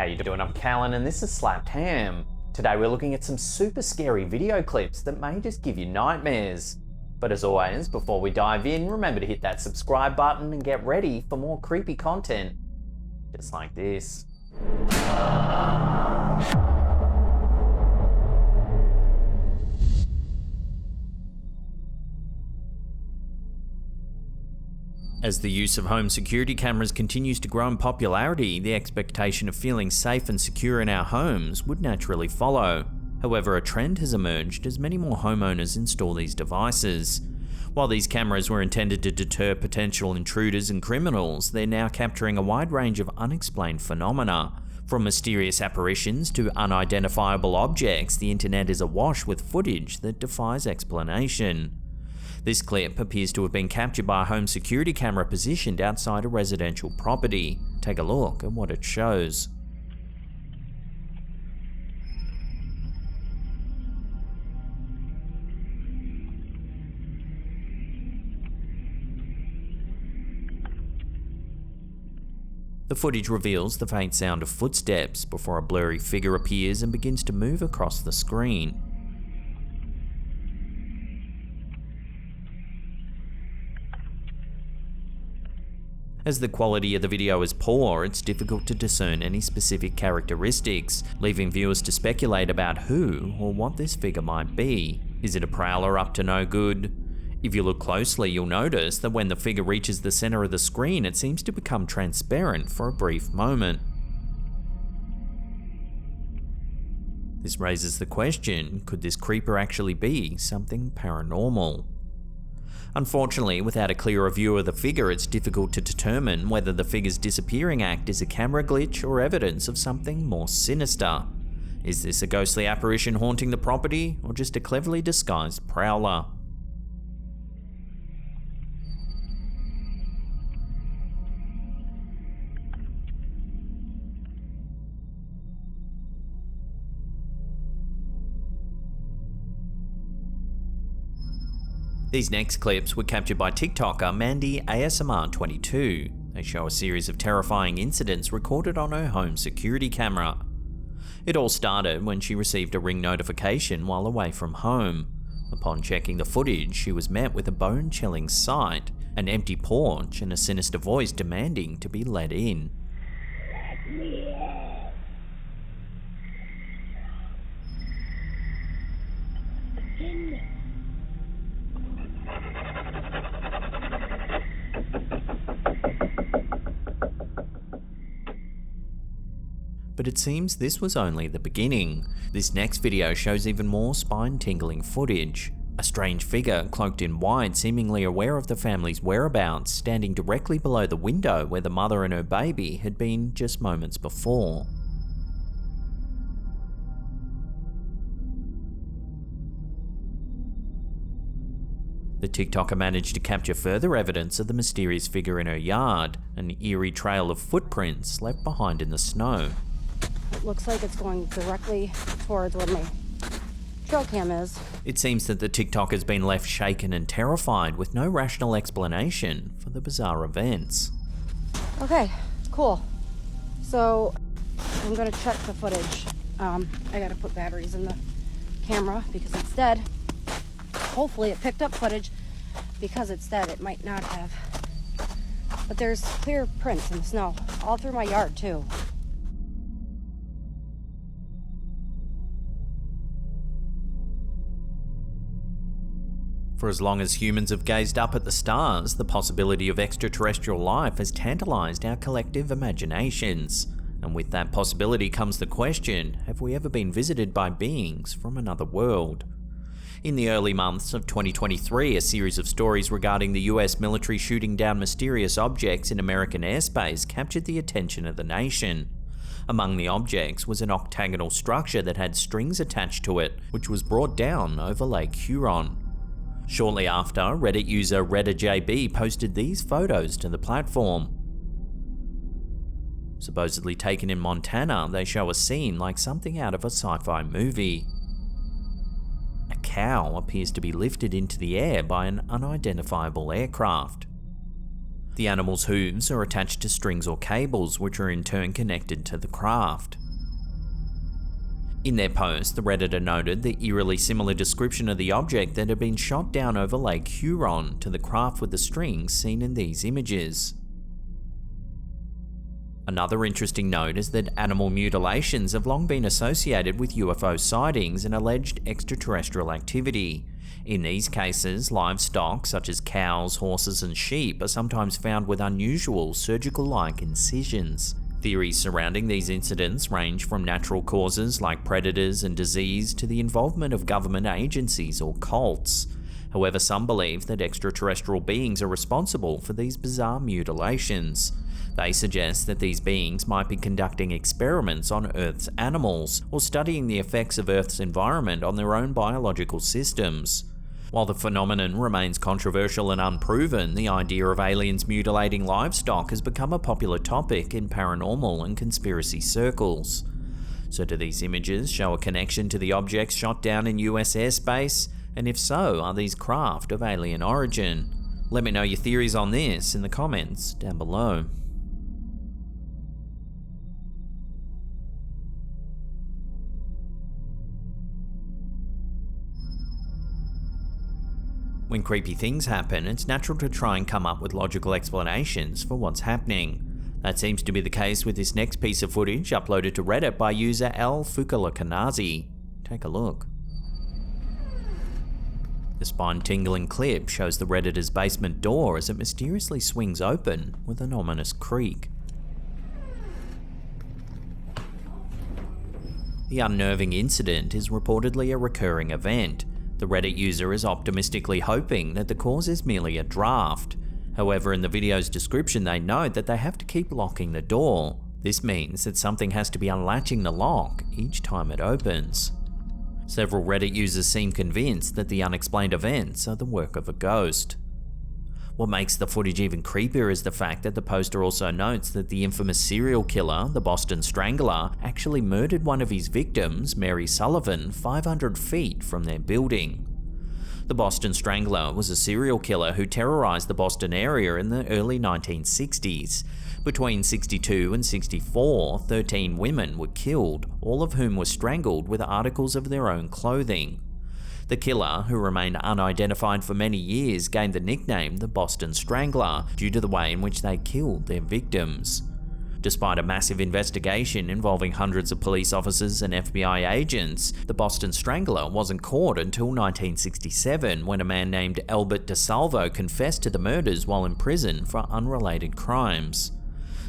you doing? I'm Callan and this is Slapped Ham. Today we're looking at some super scary video clips that may just give you nightmares. But as always, before we dive in, remember to hit that subscribe button and get ready for more creepy content. Just like this. As the use of home security cameras continues to grow in popularity, the expectation of feeling safe and secure in our homes would naturally follow. However, a trend has emerged as many more homeowners install these devices. While these cameras were intended to deter potential intruders and criminals, they're now capturing a wide range of unexplained phenomena. From mysterious apparitions to unidentifiable objects, the internet is awash with footage that defies explanation. This clip appears to have been captured by a home security camera positioned outside a residential property. Take a look at what it shows. The footage reveals the faint sound of footsteps before a blurry figure appears and begins to move across the screen. As the quality of the video is poor, it's difficult to discern any specific characteristics, leaving viewers to speculate about who or what this figure might be. Is it a prowler up to no good? If you look closely, you'll notice that when the figure reaches the center of the screen, it seems to become transparent for a brief moment. This raises the question, could this creeper actually be something paranormal? Unfortunately, without a clearer view of the figure, it's difficult to determine whether the figure's disappearing act is a camera glitch or evidence of something more sinister. Is this a ghostly apparition haunting the property, or just a cleverly disguised prowler? These next clips were captured by TikToker Mandy ASMR22. They show a series of terrifying incidents recorded on her home security camera. It all started when she received a Ring notification while away from home. Upon checking the footage, she was met with a bone-chilling sight, an empty porch and a sinister voice demanding to be let in. Let me in. But it seems this was only the beginning. This next video shows even more spine-tingling footage. A strange figure, cloaked in white, seemingly aware of the family's whereabouts, standing directly below the window where the mother and her baby had been just moments before. The TikToker managed to capture further evidence of the mysterious figure in her yard, an eerie trail of footprints left behind in the snow. It looks like it's going directly towards where my trail cam is. It seems that the TikTok has been left shaken and terrified with no rational explanation for the bizarre events. Okay, cool. So I'm gonna check the footage. I gotta put batteries in the camera because it's dead. Hopefully it picked up footage. Because it's dead, it might not have. But there's clear prints in the snow all through my yard too. For as long as humans have gazed up at the stars, the possibility of extraterrestrial life has tantalized our collective imaginations. And with that possibility comes the question, have we ever been visited by beings from another world? In the early months of 2023, a series of stories regarding the US military shooting down mysterious objects in American airspace captured the attention of the nation. Among the objects was an octagonal structure that had strings attached to it, which was brought down over Lake Huron. Shortly after, Reddit user ReddaJB posted these photos to the platform. Supposedly taken in Montana, they show a scene like something out of a sci-fi movie. A cow appears to be lifted into the air by an unidentifiable aircraft. The animal's hooves are attached to strings or cables, which are in turn connected to the craft. In their post, the Redditor noted the eerily similar description of the object that had been shot down over Lake Huron to the craft with the strings seen in these images. Another interesting note is that animal mutilations have long been associated with UFO sightings and alleged extraterrestrial activity. In these cases, livestock such as cows, horses, and sheep are sometimes found with unusual surgical-like incisions. Theories surrounding these incidents range from natural causes like predators and disease to the involvement of government agencies or cults. However, some believe that extraterrestrial beings are responsible for these bizarre mutilations. They suggest that these beings might be conducting experiments on Earth's animals or studying the effects of Earth's environment on their own biological systems. While the phenomenon remains controversial and unproven, the idea of aliens mutilating livestock has become a popular topic in paranormal and conspiracy circles. So do these images show a connection to the objects shot down in US airspace? And if so, are these craft of alien origin? Let me know your theories on this in the comments down below. When creepy things happen, it's natural to try and come up with logical explanations for what's happening. That seems to be the case with this next piece of footage uploaded to Reddit by user L. Fukalakanazi. Take a look. The spine-tingling clip shows the Redditor's basement door as it mysteriously swings open with an ominous creak. The unnerving incident is reportedly a recurring event. The Reddit user is optimistically hoping that the cause is merely a draft. However, in the video's description they note that they have to keep locking the door. This means that something has to be unlatching the lock each time it opens. Several Reddit users seem convinced that the unexplained events are the work of a ghost. What makes the footage even creepier is the fact that the poster also notes that the infamous serial killer, the Boston Strangler, actually murdered one of his victims, Mary Sullivan, 500 feet from their building. The Boston Strangler was a serial killer who terrorized the Boston area in the early 1960s. Between 62 and 64, 13 women were killed, all of whom were strangled with articles of their own clothing. The killer, who remained unidentified for many years, gained the nickname the Boston Strangler due to the way in which they killed their victims. Despite a massive investigation involving hundreds of police officers and FBI agents, the Boston Strangler wasn't caught until 1967 when a man named Albert DeSalvo confessed to the murders while in prison for unrelated crimes.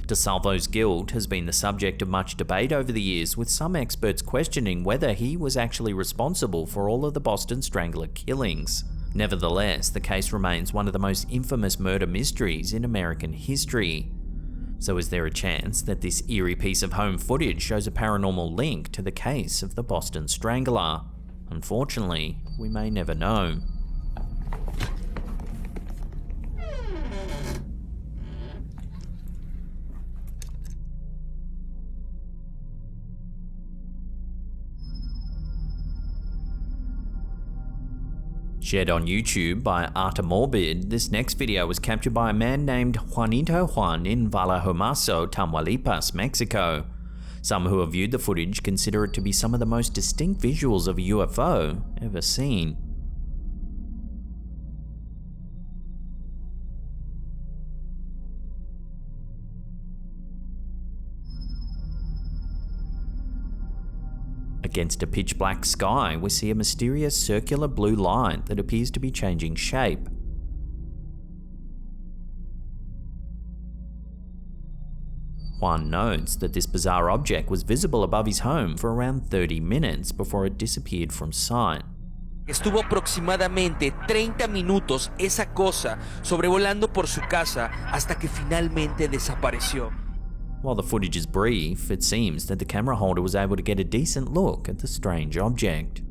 DeSalvo's guilt has been the subject of much debate over the years, with some experts questioning whether he was actually responsible for all of the Boston Strangler killings. Nevertheless, the case remains one of the most infamous murder mysteries in American history. So is there a chance that this eerie piece of home footage shows a paranormal link to the case of the Boston Strangler? Unfortunately, we may never know. Shared on YouTube by Artamorbid, this next video was captured by a man named Juanito Juan in Vallejomazo, Tamaulipas, Mexico. Some who have viewed the footage consider it to be some of the most distinct visuals of a UFO ever seen. Against a pitch-black sky, we see a mysterious circular blue light that appears to be changing shape. Juan notes that this bizarre object was visible above his home for around 30 minutes before it disappeared from sight. Estuvo aproximadamente 30 minutos esa cosa sobrevolando por su casa hasta que finalmente desapareció. While the footage is brief, it seems that the camera holder was able to get a decent look at the strange object.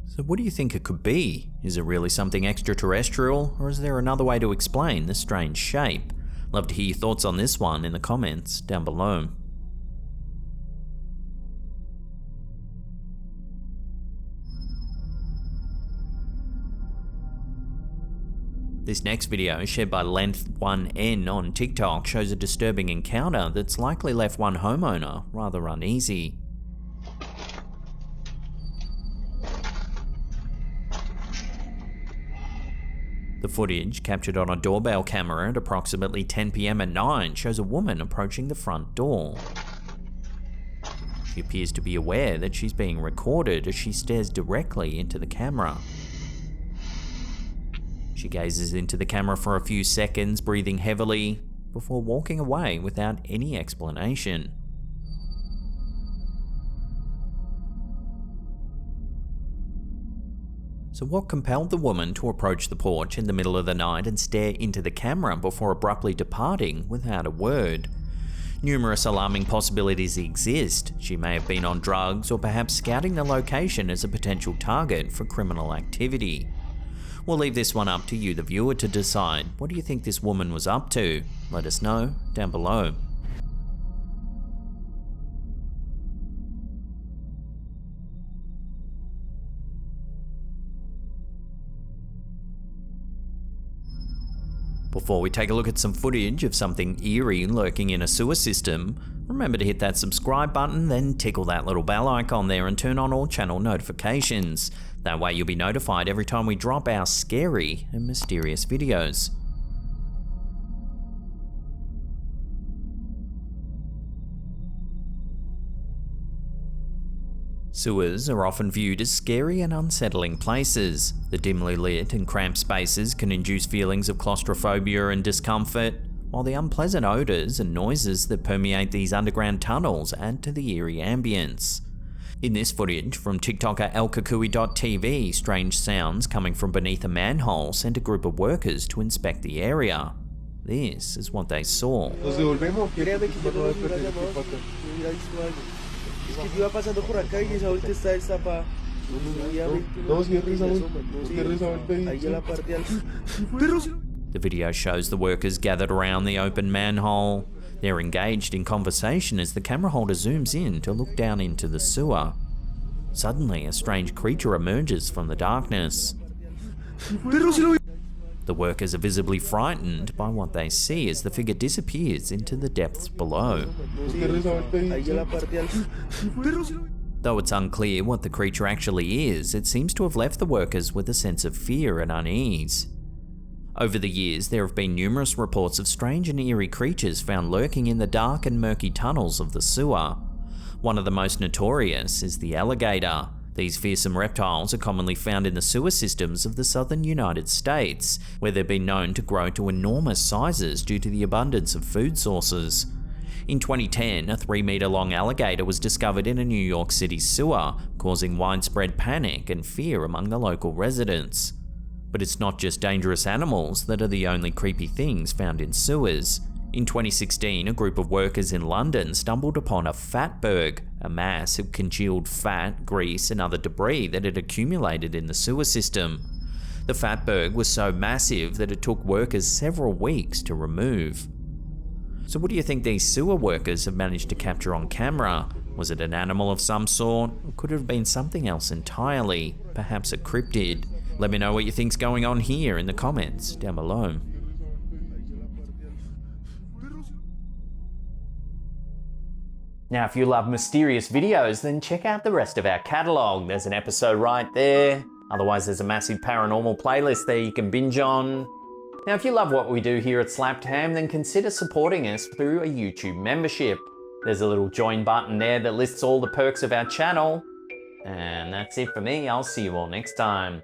So what do you think it could be? Is it really something extraterrestrial, or is there another way to explain the strange shape? Love to hear your thoughts on this one in the comments down below. This next video, shared by Length1N on TikTok, shows a disturbing encounter that's likely left one homeowner rather uneasy. The footage, captured on a doorbell camera at approximately 10 PM at night, shows a woman approaching the front door. She appears to be aware that she's being recorded as she stares directly into the camera. She gazes into the camera for a few seconds, breathing heavily, before walking away without any explanation. So what compelled the woman to approach the porch in the middle of the night and stare into the camera before abruptly departing without a word? Numerous alarming possibilities exist. She may have been on drugs or perhaps scouting the location as a potential target for criminal activity. We'll leave this one up to you, the viewer, to decide. What do you think this woman was up to? Let us know down below. Before we take a look at some footage of something eerie lurking in a sewer system, remember to hit that subscribe button, then tickle that little bell icon there and turn on all channel notifications. That way you'll be notified every time we drop our scary and mysterious videos. Sewers are often viewed as scary and unsettling places. The dimly lit and cramped spaces can induce feelings of claustrophobia and discomfort, while the unpleasant odours and noises that permeate these underground tunnels add to the eerie ambience. In this footage from TikToker elkukui.tv, strange sounds coming from beneath a manhole sent a group of workers to inspect the area. This is what they saw. The video shows the workers gathered around the open manhole. They're engaged in conversation as the camera holder zooms in to look down into the sewer. Suddenly, a strange creature emerges from the darkness. The workers are visibly frightened by what they see as the figure disappears into the depths below. Though it's unclear what the creature actually is, it seems to have left the workers with a sense of fear and unease. Over the years, there have been numerous reports of strange and eerie creatures found lurking in the dark and murky tunnels of the sewer. One of the most notorious is the alligator. These fearsome reptiles are commonly found in the sewer systems of the southern United States, where they've been known to grow to enormous sizes due to the abundance of food sources. In 2010, a 3-meter-long alligator was discovered in a New York City sewer, causing widespread panic and fear among the local residents. But it's not just dangerous animals that are the only creepy things found in sewers. In 2016, a group of workers in London stumbled upon a fatberg, a mass of congealed fat, grease and other debris that had accumulated in the sewer system. The fatberg was so massive that it took workers several weeks to remove. So what do you think these sewer workers have managed to capture on camera? Was it an animal of some sort? Or could it have been something else entirely? Perhaps a cryptid? Let me know what you think's going on here in the comments down below. Now, if you love mysterious videos, then check out the rest of our catalogue. There's an episode right there. Otherwise, there's a massive paranormal playlist there you can binge on. Now, if you love what we do here at Slapped Ham, then consider supporting us through a YouTube membership. There's a little join button there that lists all the perks of our channel. And that's it for me. I'll see you all next time.